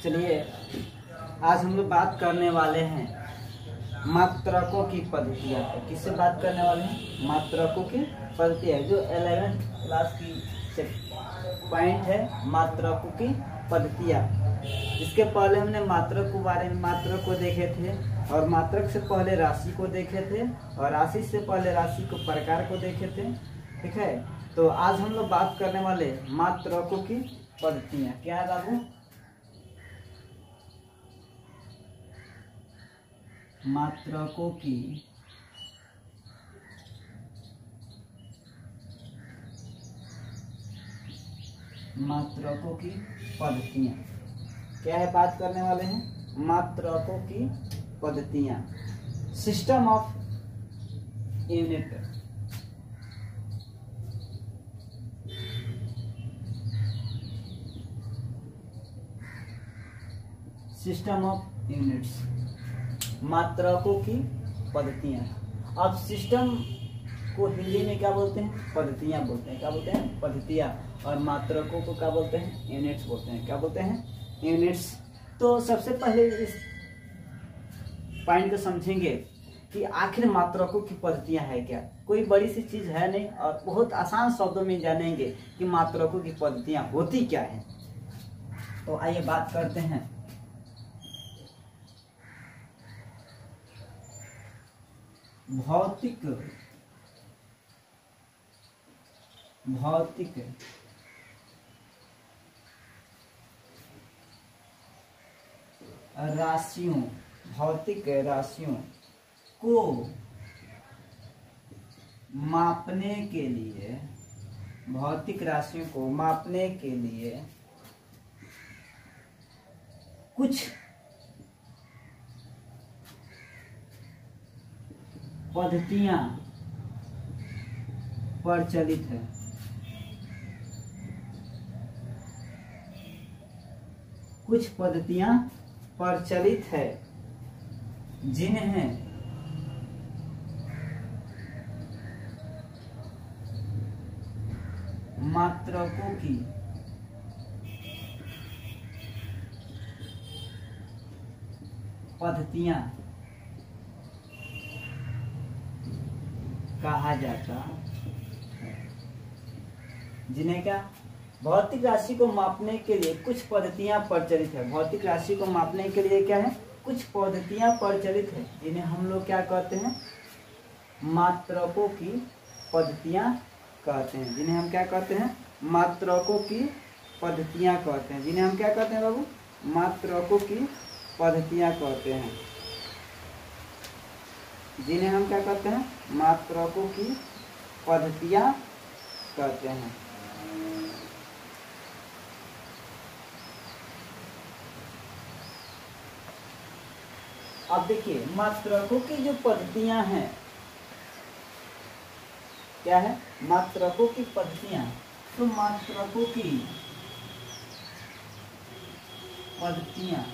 चलिए आज हम लोग बात करने वाले हैं मात्रकों की पद्धतियाँ। किससे बात करने वाले हैं? मात्रकों की पद्धतियाँ, जो 11th क्लास की पॉइंट है मात्रकों की पद्धतियाँ। इसके पहले हमने मात्रक के बारे में मात्रक को देखे थे, और मात्रक से पहले राशि को देखे थे, और राशि से पहले राशि को प्रकार को देखे थे। ठीक है, तो आज हम लोग बात करने वाले मात्रकों की पद्धतियाँ। क्या है बाबू? मात्रकों की पद्धतियाँ। क्या है? बात करने वाले हैं मात्रकों की पद्धतियाँ। System of unit. System of units, मात्रकों की पद्धतियाँ। अब सिस्टम को हिंदी में क्या बोलते हैं? पद्धतियाँ बोलते हैं। क्या बोलते हैं? पद्धतियाँ। और मात्रकों को क्या बोलते हैं? यूनिट्स बोलते हैं। क्या बोलते हैं? यूनिट्स। तो सबसे पहले इस पॉइंट को समझेंगे कि आखिर मात्रकों की पद्धतियाँ है क्या। कोई बड़ी सी चीज है नहीं, और बहुत आसान शब्दों में जानेंगे कि मात्रकों की पद्धतियाँ होती क्या है। तो आइए बात करते हैं। भौतिक राशियों को मापने के लिए, भौतिक राशियों को मापने के लिए कुछ पद्धतियाँ प्रचलित है। कुछ पद्धतियाँ प्रचलित है जिन्हें मात्रकों की पद्धतियाँ कहा जाता है। जिन्हें क्या? भौतिक राशि को मापने के लिए कुछ पद्धतियाँ प्रचलित है। भौतिक राशि को मापने के लिए क्या है? कुछ पद्धतियाँ प्रचलित है, जिन्हें हम लोग क्या कहते हैं? मात्रकों की पद्धतियाँ कहते हैं। जिन्हें हम क्या कहते हैं? मात्रकों की पद्धतियाँ कहते हैं। जिन्हें हम क्या कहते हैं बाबू? मात्रकों की पद्धतियाँ कहते हैं। जिन्हें हम क्या कहते हैं? मात्रकों की पद्धतियाँ कहते हैं। अब देखिए, मात्रकों की जो पद्धतियाँ हैं, क्या है? मात्रकों की पद्धतियाँ। तो मात्रकों की पद्धतियाँ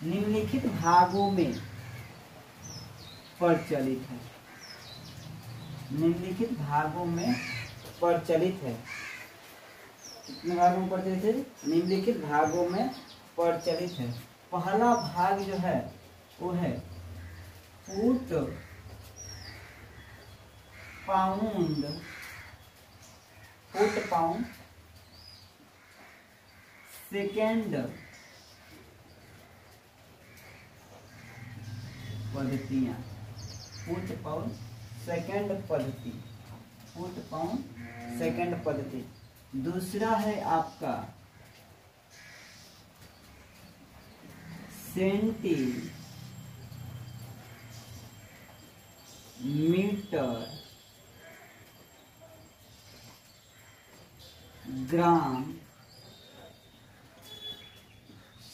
निम्नलिखित भागों में प्रचलित है। निम्नलिखित भागों में प्रचलित है। कितने भागों में प्रचलित है? निम्नलिखित भागों में प्रचलित है। पहला भाग जो है वो है फुट पाउंड सेकेंड पद्धतियाँ। फुट पाउंड सेकेंड पद्धति। दूसरा है आपका सेंटीमीटर ग्राम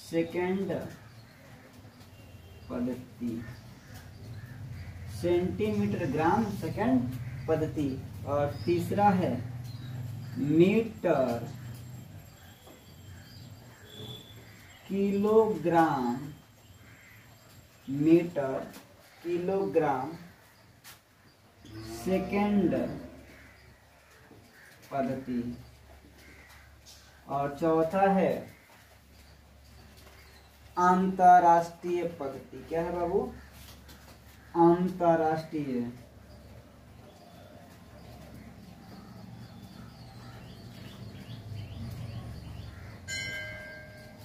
सेकेंड पद्धति। सेंटीमीटर ग्राम सेकेंड पद्धति। और तीसरा है मीटर किलोग्राम सेकेंड पद्धति, और चौथा है अंतरराष्ट्रीय पद्धति। क्या है बाबू? अंतरराष्ट्रीय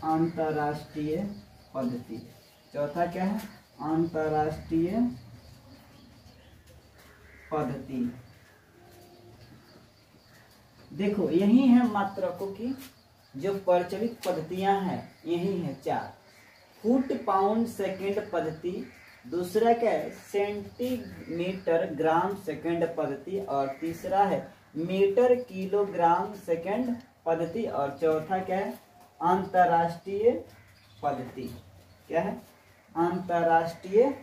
अंतरराष्ट्रीय पद्धति। चौथा क्या है? अंतरराष्ट्रीय पद्धति। देखो यही है मात्रकों की जो प्रचलित पद्धतियां हैं, यही है 4। फुट पाउंड सेकंड पद्धति, दूसरा क्या है? सेंटीमीटर ग्राम सेकंड पद्धति, और तीसरा है मीटर किलोग्राम सेकंड पद्धति, और चौथा क्या है? अंतरराष्ट्रीय पद्धति। क्या है? अंतरराष्ट्रीय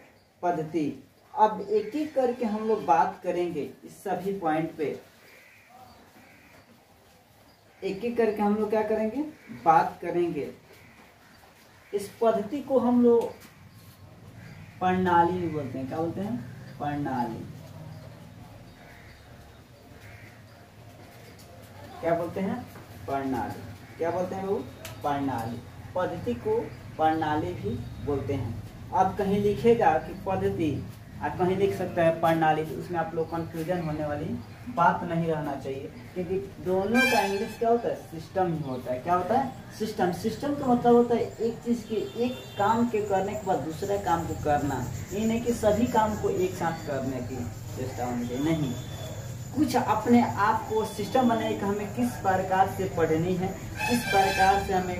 पद्धति। अब एक एक करके हम लोग बात करेंगे इस सभी पॉइंट पे, एक एक करके हम लोग क्या करेंगे? बात करेंगे। इस पद्धति को हम लोग प्रणाली बोलते हैं। क्या बोलते हैं? प्रणाली। क्या बोलते हैं? प्रणाली। क्या बोलते हैं लोग? प्रणाली। पद्धति को प्रणाली भी बोलते हैं। अब कहीं लिखेगा कि पद्धति, आप कहीं लिख सकते हैं प्रणाली, तो उसमें आप लोग कंफ्यूजन होने वाली बात नहीं रहना चाहिए, क्योंकि दोनों का इंग्लिश क्या होता है? सिस्टम ही होता है। क्या होता है? सिस्टम। सिस्टम का मतलब होता है एक चीज के, एक काम के करने के बाद दूसरे काम को करना। ये नहीं कि सभी काम को एक साथ करने की चेष्टा होनी चाहिए, नहीं। कुछ अपने आप को सिस्टम बनाने का, हमें किस प्रकार से पढ़नी है, किस प्रकार से हमें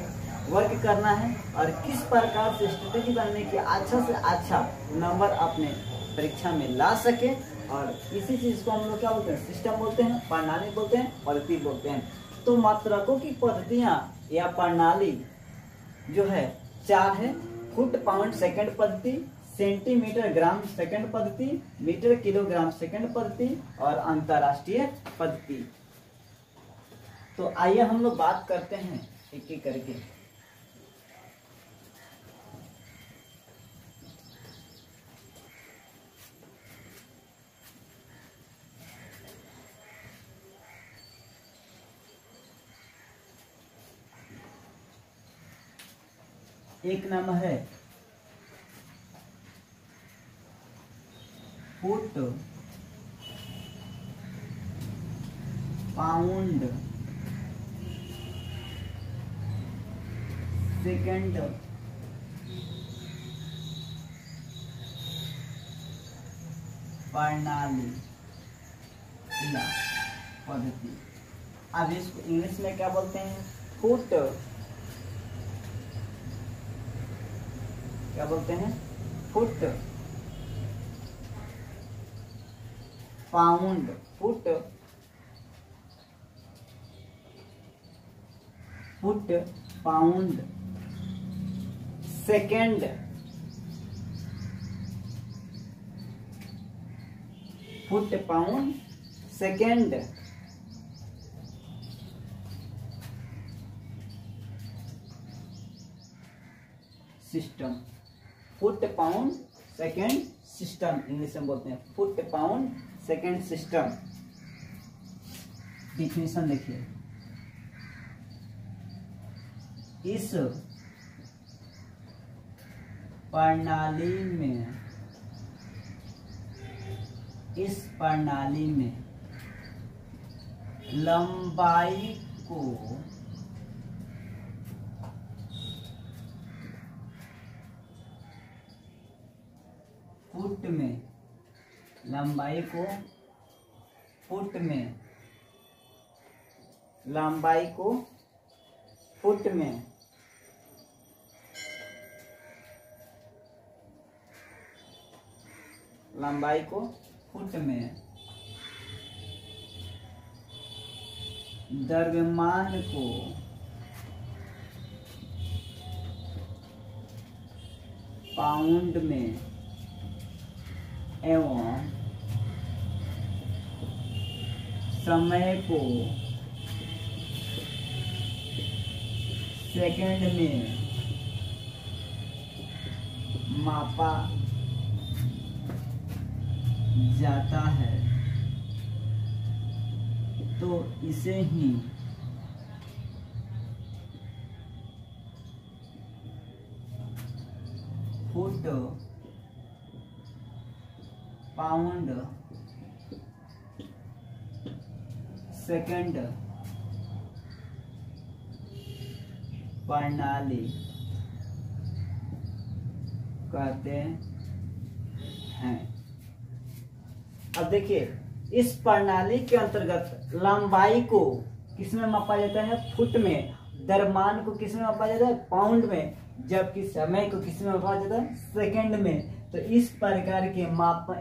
वर्क करना है, और किस प्रकार से स्ट्रेटेजी बनाने की अच्छा से अच्छा नंबर अपने परीक्षा में ला सके। और इसी चीज को हम लोग क्या बोलते हैं? सिस्टम बोलते हैं, प्रणाली बोलते हैं, पद्धति बोलते हैं। तो मात्रकों की पद्धतियां या प्रणाली जो है 4 है। फुट पाउंड सेकंड पद्धति, सेंटीमीटर ग्राम सेकंड पद्धति, मीटर किलोग्राम सेकंड पद्धति, और अंतरराष्ट्रीय पद्धति। तो आइए हम लोग बात करते हैं एक एक करके। एक नाम है फुट पाउंड सेकंड प्रणाली या पद्धति। अब इसको इंग्लिश में क्या बोलते हैं? फुट, क्या बोलते हैं? Foot pound, foot pound second foot pound second system. Foot pound second system English में बोलते हैं। Foot pound second system. Definition देखिए, इस प्रणाली में लंबाई को फुट में, लंबाई को फुट में, लंबाई को फुट में, लंबाई को फुट में, द्रव्यमान को पाउंड में एवं समय को सेकंड में मापा जाता है। तो इसे ही फुट पाउंड सेकंड प्रणाली कहते हैं। अब देखिए, इस प्रणाली के अंतर्गत लंबाई को किसमें मापा जाता है? फुट में। द्रव्यमान को किसमें मापा जाता है? पाउंड में। जबकि समय को किसमें मापा जाता है? सेकंड में। तो इस प्रकार के मापा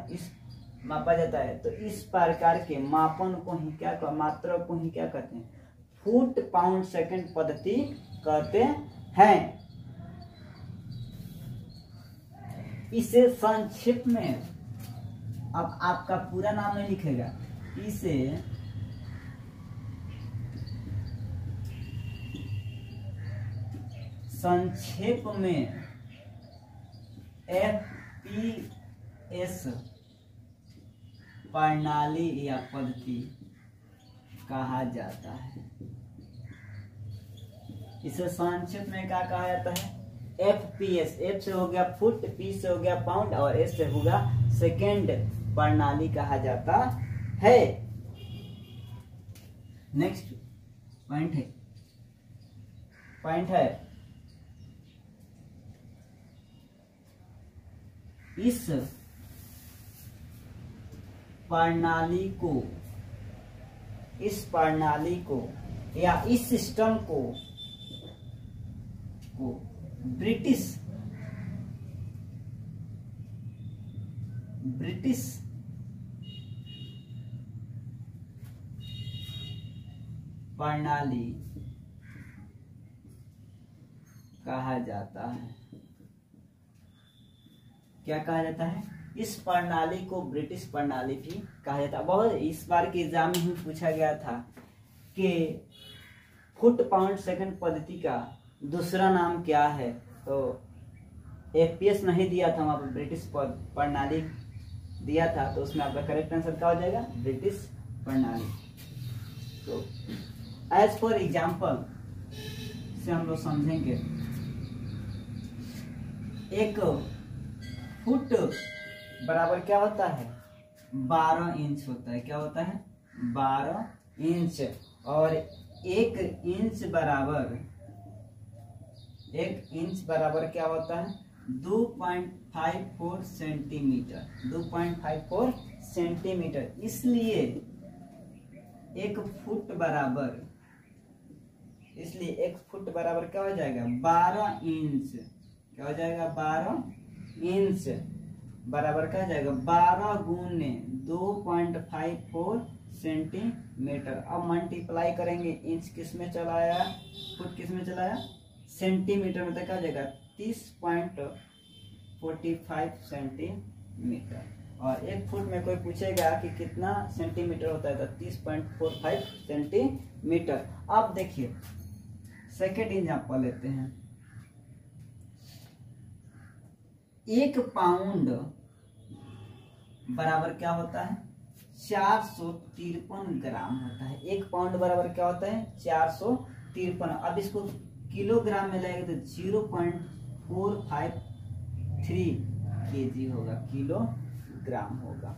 जाता है। तो इस प्रकार के मापन को ही क्या मात्रा को ही क्या कहते हैं? फुट पाउंड सेकंड पद्धति कहते हैं। इसे संक्षिप्त में, अब आपका पूरा नाम नहीं लिखेगा, इसे संक्षेप में FPS प्रणाली या पद्धति कहा जाता है। इसे संक्षिप्त में क्या कहा जाता है? FPS। F से हो गया फुट, P से हो गया पाउंड और S से होगा सेकेंड प्रणाली कहा जाता है। नेक्स्ट पॉइंट है इस प्रणाली को या इस सिस्टम को ब्रिटिश प्रणाली कहा जाता है। क्या कहा जाता है? इस प्रणाली को ब्रिटिश प्रणाली भी कहा जाता है। बहुत इस बार के एग्जाम में ही पूछा गया था कि फुट पाउंड सेकंड पद्धति का दूसरा नाम क्या है? तो FPS नहीं दिया था, वहां पर ब्रिटिश प्रणाली दिया था। तो उसमें आपका करेक्ट आंसर क्या हो जाएगा? ब्रिटिश प्रणाली। तो एज फॉर एग्जाम्पल से हम लोग समझेंगे, एक फुट बराबर क्या होता है? 12 इंच होता है। क्या होता है? 12 इंच। और एक इंच बराबर क्या होता है? 2.54 सेंटीमीटर। 2.54 सेंटीमीटर। इसलिए एक फुट बराबर क्या हो जाएगा? 12 इंच। क्या हो जाएगा? 12 इंच बराबर क्या हो जाएगा? 12 गुने 2.54 सेंटीमीटर। अब मल्टीप्लाई करेंगे, इंच किस में चलाया, फुट किस में चलाया, सेंटीमीटर में, तो क्या हो जाएगा? 30.45 सेंटीमीटर। और एक फुट में कोई पूछेगा कि कितना सेंटीमीटर होता है, तो 30.45 सेंटीमीटर। अब देखिए सेकेंड एग्जांपल लेते हैं। 1 पाउंड बराबर क्या होता है? 453 ग्राम होता है। 1 पाउंड बराबर क्या होता है? 453। अब इसको किलोग्राम में लाएंगे तो 0.453 kg होगा, किलोग्राम होगा।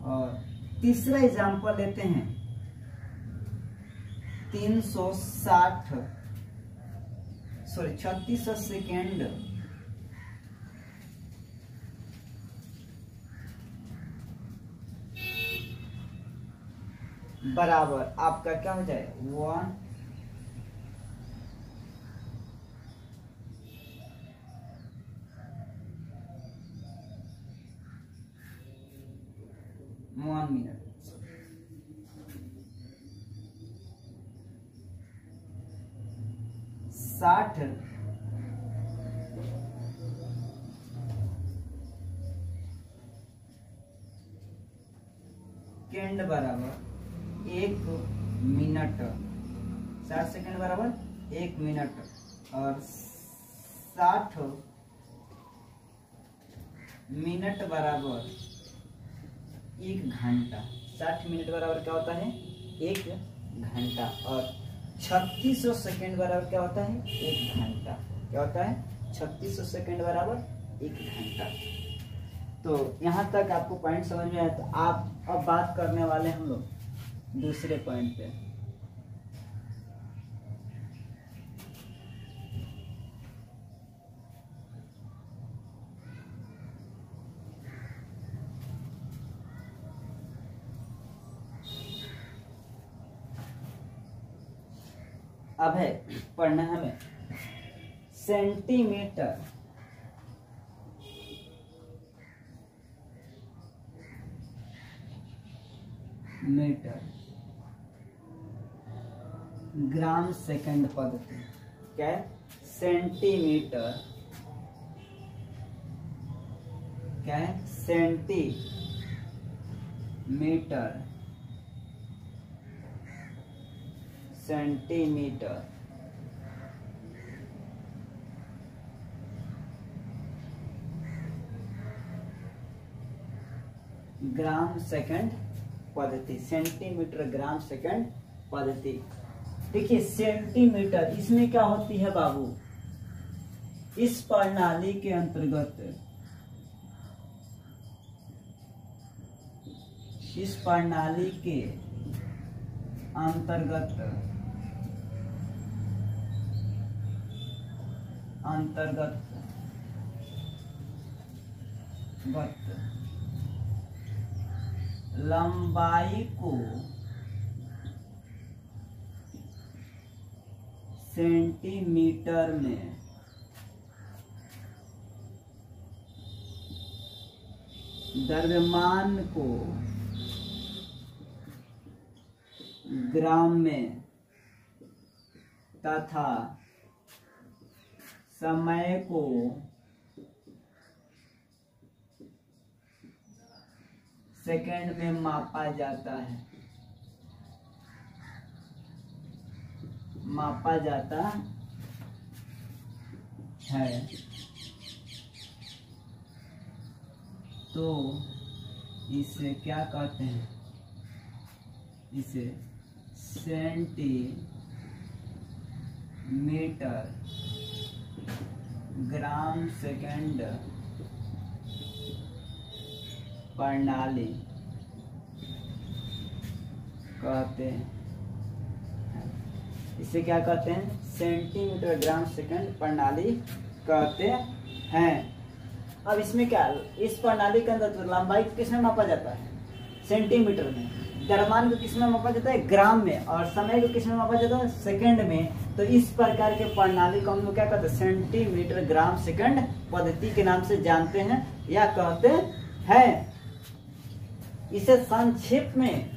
और तीसरा एग्जांपल लेते हैं। 3600 सेकेंड बराबर आपका क्या हो जाए? 1 मिनट। 60 सेकेंड बराबर 1 मिनट। 60 सेकेंड बराबर 1 मिनट। और 60 मिनट बराबर 1 घंटा। 60 मिनट बराबर क्या होता है? 1 घंटा। और 3600 सेकेंड बराबर क्या होता है? 1 घंटा। क्या होता है? 3600 सेकेंड बराबर 1 घंटा। तो यहाँ तक आपको पॉइंट समझ में आया। तो आप अब बात करने वाले हम लोग दूसरे पॉइंट पे। अब है पढ़ना हमें सेंटीमीटर मीटर ग्राम सेकंड पद्धति। क्या है? सेंटीमीटर, क्या है? सेंटीमीटर, सेंटीमीटर ग्राम सेकंड पद्धति। सेंटीमीटर ग्राम सेकंड पद्धति। देखिए सेंटीमीटर, इसमें क्या होती है बाबू? इस प्रणाली के अंतर्गत, इस प्रणाली के अंतर्गत लंबाई को सेंटीमीटर में द्रव्यमान को ग्राम में तथा समय को सेकंड में मापा जाता है, मापा जाता है। तो इसे क्या कहते हैं? इसे सेंटीमीटर ग्राम सेकंड प्रणाली कहते हैं। इसे क्या कहते हैं? सेंटीमीटर ग्राम सेकंड प्रणाली कहते हैं। अब इसमें क्या, इस प्रणाली के अंदर तो लंबाई को किसमें मापा जाता है? सेंटीमीटर में। द्रव्यमान को किसमें मापा जाता है? ग्राम में। और समय को किसमें मापा जाता है? सेकंड में। तो इस प्रकार के प्रणाली को हम लोग क्या कहते हैं? सेंटीमीटर ग्राम सेकंड पद्धति के नाम से जानते हैं या कहते हैं। इसे संक्षेप में,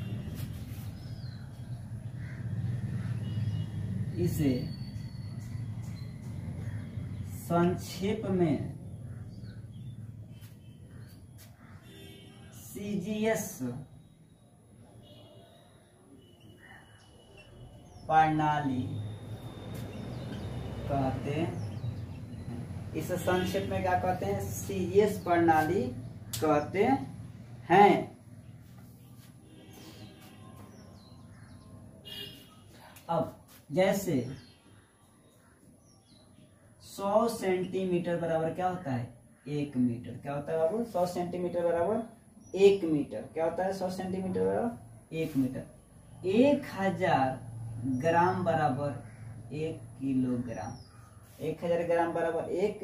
इसे संक्षेप में सीजीएस प्रणाली कहते हैं। इसे संक्षेप में क्या कहते हैं? सीजीएस प्रणाली कहते हैं। अब जैसे 100 सेंटीमीटर बराबर क्या होता है? 1 मीटर। क्या होता है बाबू? 100 सेंटीमीटर बराबर 1 मीटर। क्या होता है? 100 सेंटीमीटर बराबर 1 मीटर। 1000 ग्राम बराबर 1 किलोग्राम। 1000 ग्राम बराबर 1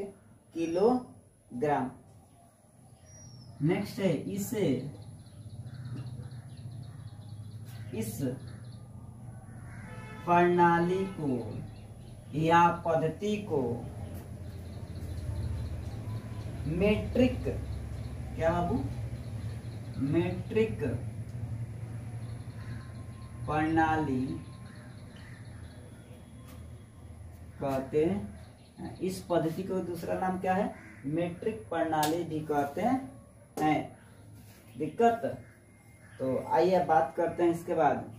किलोग्राम। नेक्स्ट है इसे, इस प्रणाली को या पद्धति को मेट्रिक, क्या बाबू? मेट्रिक प्रणाली कहते हैं। इस पद्धति को दूसरा नाम क्या है? मेट्रिक प्रणाली भी कहते हैं। दिक्कत? तो आइए बात करते हैं इसके बाद।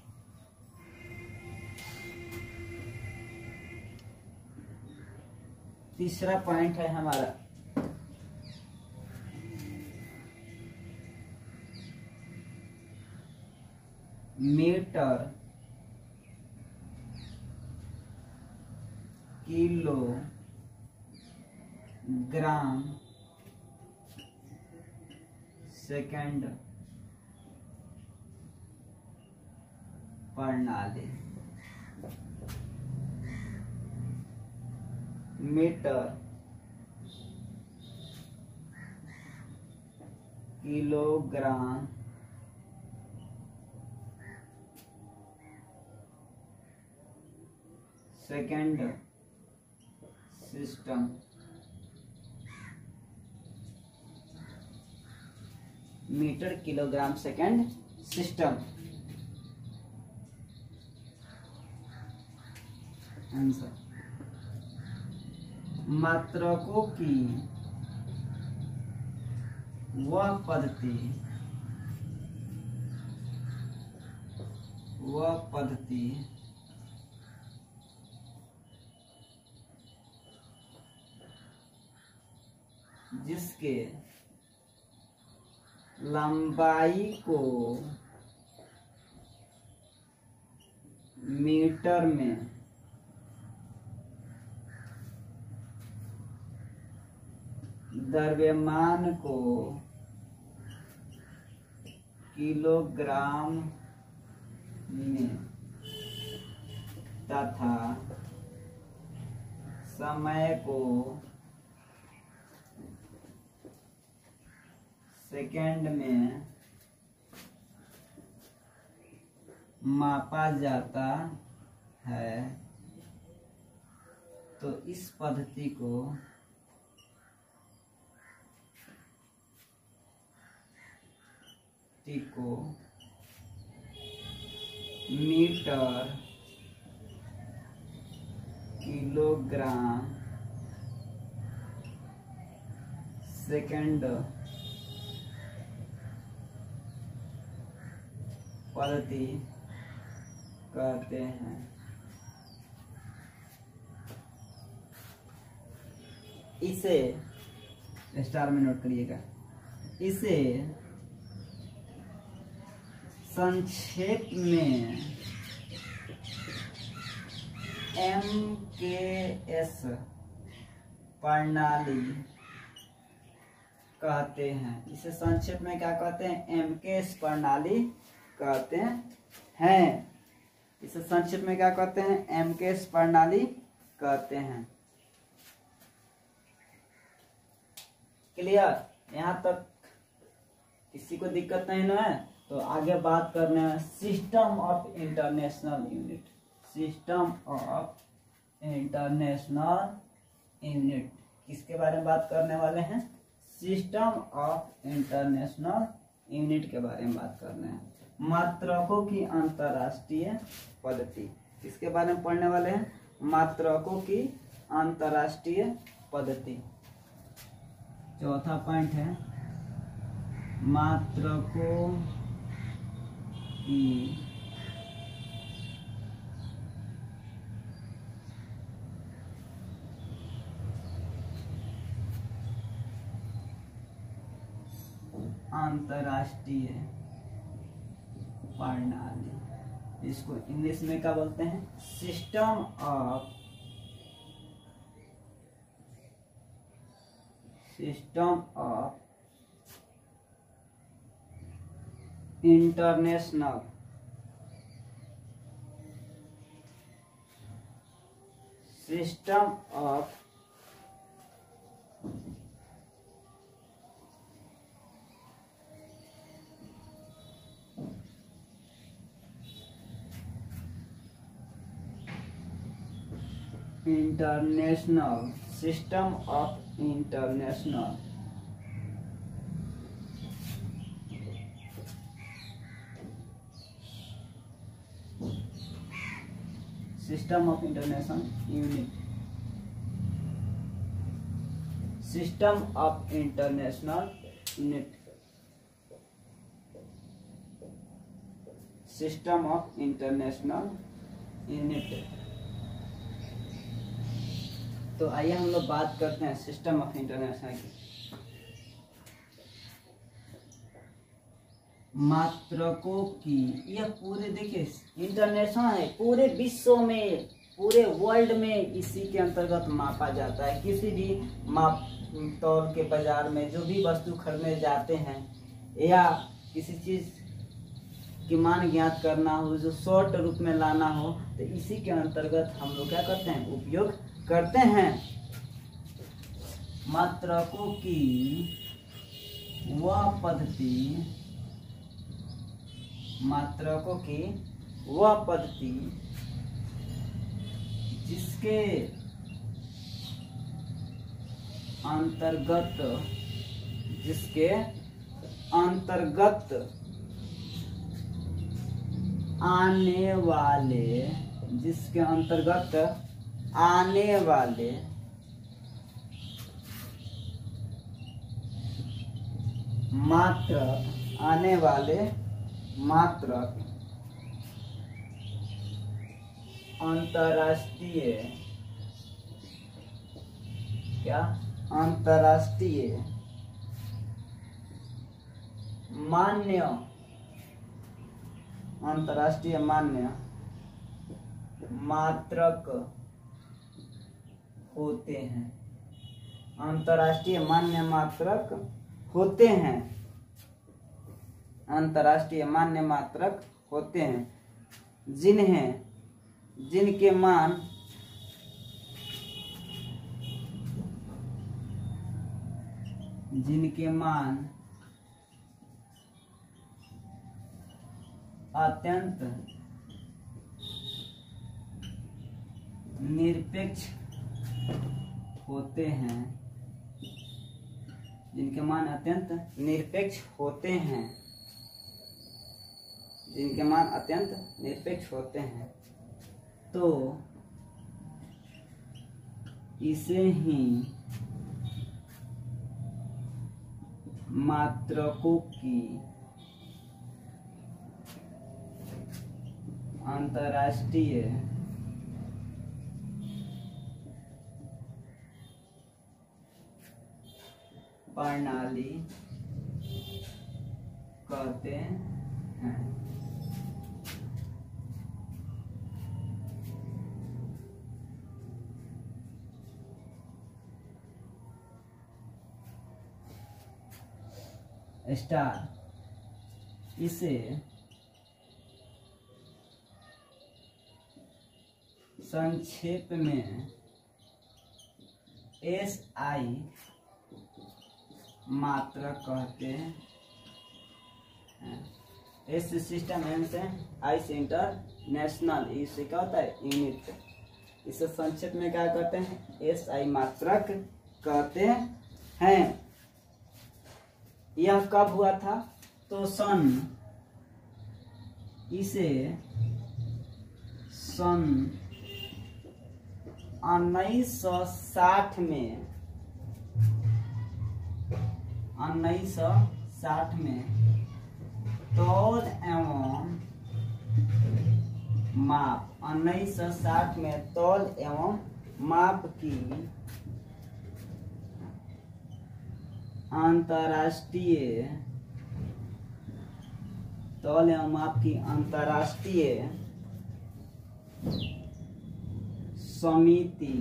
तीसरा पॉइंट है हमारा मीटर किलोग्राम सेकंड प्रणाली। Metre kilogram second system. Metre kilogram second system. Answer मात्रकों की वह पद्धति जिसके लंबाई को मीटर में द्रव्यमान को किलोग्राम में तथा समय को सेकंड में मापा जाता है, तो इस पद्धति को मीटर किलोग्राम सेकंड पद्धति कहते हैं। इसे स्टार में नोट करिएगा। इसे संक्षेप में MKS प्रणाली कहते हैं। इसे संक्षेप में क्या कहते हैं? MKS प्रणाली कहते हैं। इसे संक्षेप में क्या कहते हैं? MKS प्रणाली कहते हैं। क्लियर? यहाँ तक किसी को दिक्कत नहीं ना है? तो आगे बात करने हैं system of international unit. System of international unit किसके बारे में बात करने वाले हैं? सिस्टम ऑफ इंटरनेशनल यूनिट के बारे में बात करने हैं। मात्रकों की अंतरराष्ट्रीय पद्धति किसके बारे में पढ़ने वाले हैं? मात्रकों की अंतरराष्ट्रीय पद्धति। चौथा पॉइंट है मात्रकों की अंतरराष्ट्रीय प्रणाली। इसको इंग्लिश में क्या बोलते हैं? System of international system of international system of international system of international unit. System of international unit. System of international unit. तो आइए हम लोग बात करते हैं सिस्टम ऑफ इंटरनेशनल की। मात्रकों की, यह पूरे देखिए इंटरनेशनल है, पूरे विश्व में पूरे वर्ल्ड में इसी के अंतर्गत मापा जाता है। किसी भी माप तौल के बाजार में जो भी वस्तु खरीदने जाते हैं या किसी चीज की मान ज्ञात करना हो, जो शॉर्ट रूप में लाना हो, तो इसी के अंतर्गत हम लोग क्या करते हैं, उपयोग करते हैं। मात्रकों की वह पद्धति, मात्रकों की वह पद्धति जिसके अंतर्गत आने वाले मात्रक अंतरराष्ट्रीय मान्य मात्रक होते हैं। अंतरराष्ट्रीय मान्य मात्रक होते हैं। अंतरराष्ट्रीय मान्य मात्रक होते हैं जिनके मान अत्यंत निरपेक्ष होते हैं। जिनके मान अत्यंत निरपेक्ष होते हैं। जिनके मान अत्यंत निरपेक्ष होते हैं, तो इसे ही मात्रकों की अंतरराष्ट्रीय प्रणाली कहते हैं। स्टार इसे संक्षेप में SI मात्रक कहते हैं। एस सिस्टम, एम से, आई से इंटरनेशनल, इसे क्या होता है, यूनिट। इसे संक्षेप में क्या कहते हैं, SI मात्रक कहते हैं। यह कब हुआ था, तो सन 1960 में 1960 में तौल एवं माप 1960 में तौल एवं माप की अंतरराष्ट्रीय तौल एवं माप की अंतरराष्ट्रीय समिति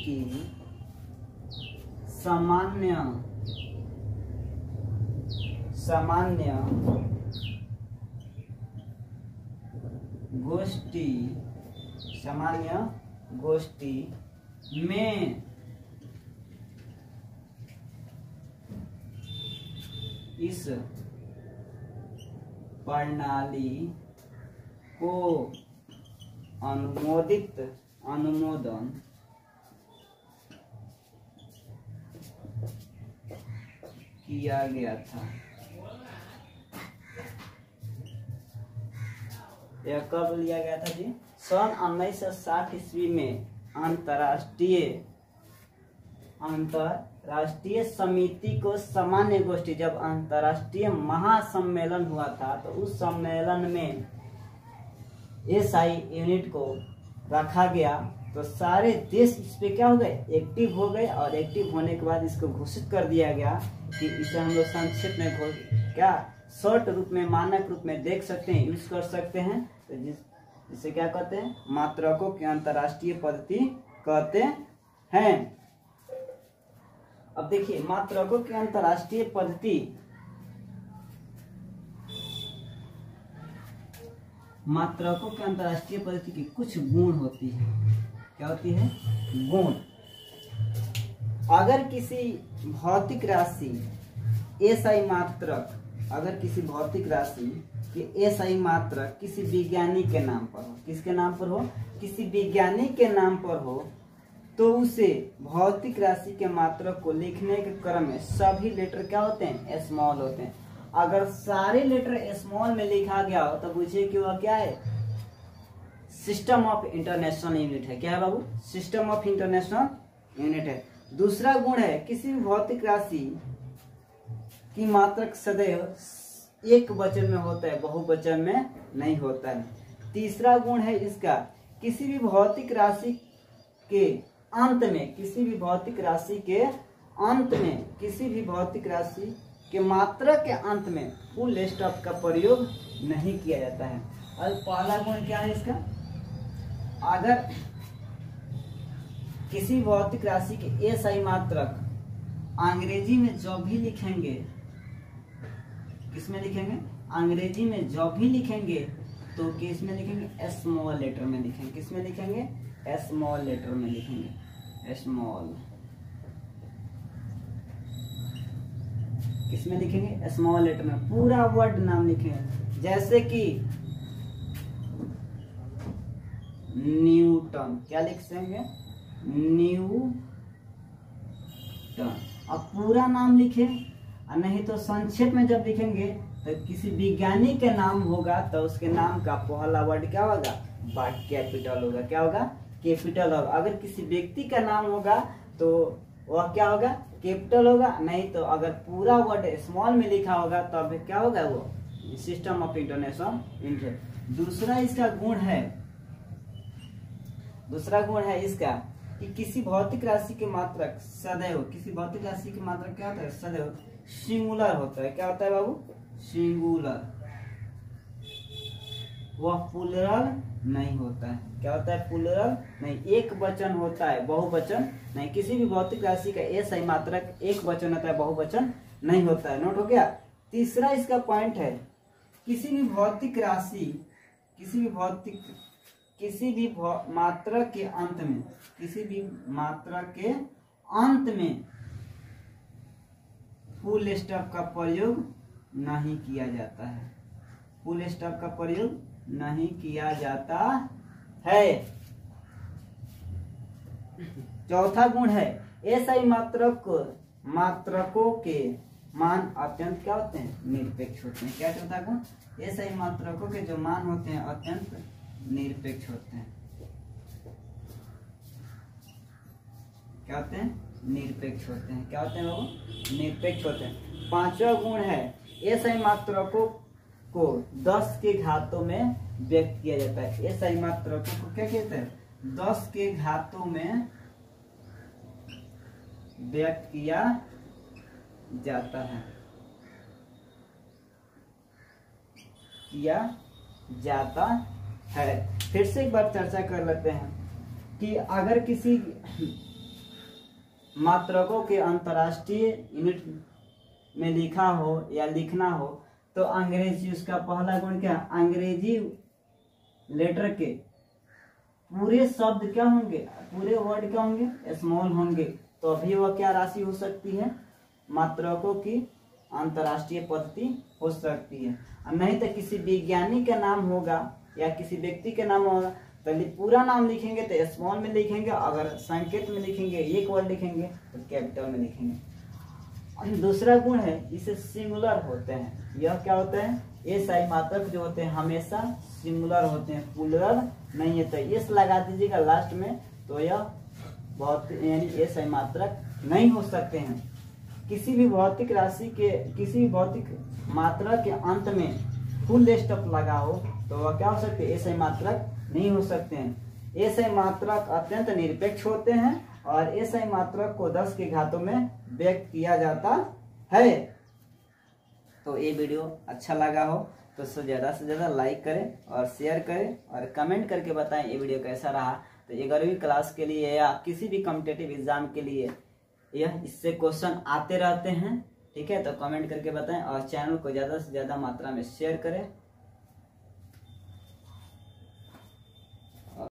की सामान्य गोष्ठी में इस प्रणाली को अनुमोदन किया गया था। यह कब लिया गया था जी, सन 1960 ईस्वी में अंतरराष्ट्रीय समिति को सामान्य गोष्ठी, जब अंतरराष्ट्रीय महासम्मेलन हुआ था तो उस सम्मेलन में SI यूनिट को रखा गया, तो सारे देश इस पे क्या हो गए, एक्टिव हो गए। और एक्टिव होने के बाद इसको घोषित कर दिया गया कि इसे हम लोग संक्षेप में क्या शॉर्ट रूप में, मानक रूप में देख सकते हैं, यूज कर सकते हैं। तो जिसे क्या कहते हैं, मात्रकों की अंतरराष्ट्रीय पद्धति कहते हैं। अब देखिए मात्रकों की अंतरराष्ट्रीय पद्धति, मात्रकों की अंतरराष्ट्रीय पद्धति की कुछ गुण होती है। क्या होती है? गुण। अगर किसी भौतिक राशि एसआई मात्रक, अगर किसी भौतिक राशि के एसआई मात्रक किसी वैज्ञानिक के नाम पर हो, किसके नाम पर हो? किसी वैज्ञानिक के नाम पर हो, तो उसे भौतिक राशि के मात्रक को लिखने के क्रम में सभी लेटर क्या होते हैं? स्मॉल होते हैं। अगर सारे लेटर स्मॉल में लिखा गया हो तो पूछिए कि वह क्या है? सिस्टम ऑफ इंटरनेशनल यूनिट है। क्या है बाबू? सिस्टम ऑफ इंटरनेशनल यूनिट है। दूसरा गुण है किसी भी भौतिक राशि की मात्रक सदैव एक वचन में होता है, बहुवचन में नहीं होता है। तीसरा गुण है इसका, किसी भी भौतिक राशि के अंत में, किसी भी भौतिक राशि के अंत में, किसी भी भौतिक राशि के मात्रक के अंत में फुल स्टॉप का प्रयोग नहीं किया जाता है। और पहला गुण क्या है इसका? अगर किसी भौतिक राशि के एसआई मात्रक अंग्रेजी में जब भी लिखेंगे, किसमें लिखेंगे? अंग्रेजी में जब भी लिखेंगे तो किस में लिखेंगे? स्मॉल लेटर में लिखेंगे। किस में लिखेंगे? स्मॉल लेटर में लिखेंगे। स्मॉल किसमें लिखेंगे? स्मॉल लेटर में पूरा वर्ड नाम लिखेंगे। जैसे कि न्यूटन, क्या लिख देंगे? न्यूटन। अब पूरा नाम लिखे, और नहीं तो संक्षेप में जब लिखेंगे तो किसी वैज्ञानिक के नाम होगा तो उसके नाम का पहला वर्ड क्या होगा? कैपिटल होगा। क्या होगा? कैपिटल होगा। अगर किसी व्यक्ति का नाम होगा तो वह क्या होगा? कैपिटल होगा। नहीं तो अगर पूरा वर्ड स्मॉल में लिखा होगा तब तो क्या होगा? वो सिस्टम ऑफ इंटरनेशनल यूनिट। दूसरा इसका गुण है, दूसरा गुण है इसका कि किसी भौतिक राशि के मात्रक सदैव, किसी भौतिक राशि के मात्रक क्या होता है? सदैव सिंगुलर होता है। क्या होता है बाबू? सिंगुलर। वह प्लूरल नहीं होता है। क्या होता है? प्लूरल नहीं, एक वचन होता है, बहुवचन नहीं। किसी भी भौतिक राशि का एसआई मात्रक एक वचन होता है, बहुवचन नहीं होता है। नोट हो गया? तीसरा इसका पॉइंट है, किसी भी भौतिक राशि, किसी भी भौतिक, किसी भी मात्रक के अंत में, किसी भी मात्रक के अंत में फुल स्टॉप का प्रयोग नहीं किया जाता है। फुल स्टॉप का प्रयोग नहीं किया जाता है। चौथा गुण है एसआई मात्रकों के मान अत्यंत क्या होते हैं? निरपेक्ष होते हैं। क्या चौथा गुण? एसआई मात्रकों के जो मान होते हैं अत्यंत निरपेक्ष होते हैं। क्या होते हैं? निरपेक्ष होते हैं। क्या होते हैं बाबू? निरपेक्ष होते हैं। पांचवा गुण है एसआई मात्रकों को 10 के घातों में व्यक्त किया जाता है। एसआई मात्रकों को क्या कहते हैं? 10 के घातों में व्यक्त किया जाता है, किया जाता है। फिर से एक बार चर्चा कर लेते हैं कि अगर किसी मात्रकों के अंतरराष्ट्रीय यूनिट में लिखा हो या लिखना हो तो अंग्रेजी, उसका पहला गुण क्या? अंग्रेजी लेटर के पूरे शब्द क्या होंगे? पूरे वर्ड क्या होंगे? स्मॉल होंगे। तो अभी वह क्या राशि हो सकती है? मात्रकों की अंतरराष्ट्रीय पद्धति हो सकती है। नहीं तो किसी वैज्ञानिक का नाम होगा या किसी व्यक्ति का नाम होगा तो पूरा नाम लिखेंगे तो स्मॉल में लिखेंगे, अगर संकेत में लिखेंगे एक वर्ड लिखेंगे तो कैपिटल में लिखेंगे। दूसरा गुण है इसे सिंगुलर होते हैं। यह क्या होता है? एसआई मात्रक जो होते हैं हमेशा सिंगुलर होते हैं, प्लूरल नहीं है। तो एस लगा दीजिएगा लास्ट में, तो यह बहुत यानी एसआई मात्रक नहीं हो सकते हैं। किसी भी भौतिक राशि के, किसी भी भौतिक मात्रा के अंत में फुल स्टॉप लगा हो तो वह क्या हो सकते हैं? एसआई मात्रक नहीं हो सकते हैं। एसआई मात्रक अत्यंत निरपेक्ष होते हैं और एसआई मात्रक को 10 के घातों में व्यक्त किया जाता है। तो ये वीडियो अच्छा लगा हो तो ज़्यादा से ज़्यादा लाइक करें और शेयर करें और कमेंट करके बताएं ये वीडियो कैसा रहा। तो 11वीं क्लास के लिए या किसी भी कॉम्पिटिटिव एग्जाम के लिए यह इससे क्वेश्चन आते रहते हैं, ठीक है। तो कमेंट करके बताएं और चैनल को ज़्यादा से ज़्यादा मात्रा में शेयर करें।